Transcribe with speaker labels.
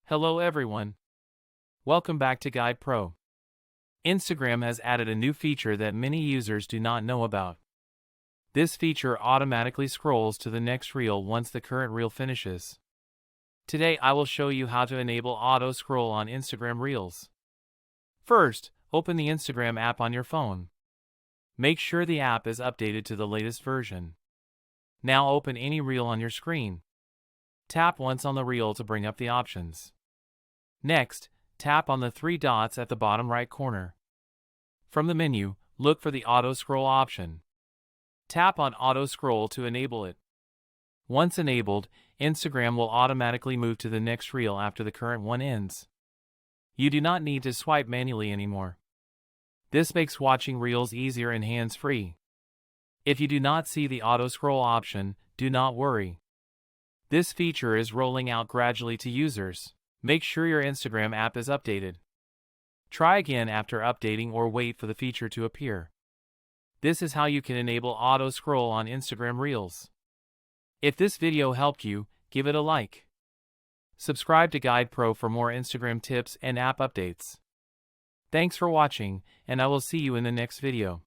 Speaker 1: Hello everyone. Welcome back to Guide Pro. Instagram has added a new feature that many users do not know about. This feature automatically scrolls to the next reel once the current reel finishes. Today I will show you how to enable auto scroll on Instagram Reels. First, open the Instagram app on your phone. Make sure the app is updated to the latest version. Now open any reel on your screen. Tap once on the reel to bring up the options. Next, tap on the three dots at the bottom right corner. From the menu, look for the auto scroll option. Tap on auto scroll to enable it. Once enabled, Instagram will automatically move to the next reel after the current one ends. You do not need to swipe manually anymore. This makes watching reels easier and hands-free. If you do not see the auto scroll option, do not worry. This feature is rolling out gradually to users. Make sure your Instagram app is updated. Try again after updating or wait for the feature to appear. This is how you can enable auto scroll on Instagram Reels. If this video helped you, give it a like. Subscribe to Guide Pro for more Instagram tips and app updates. Thanks for watching, and I will see you in the next video.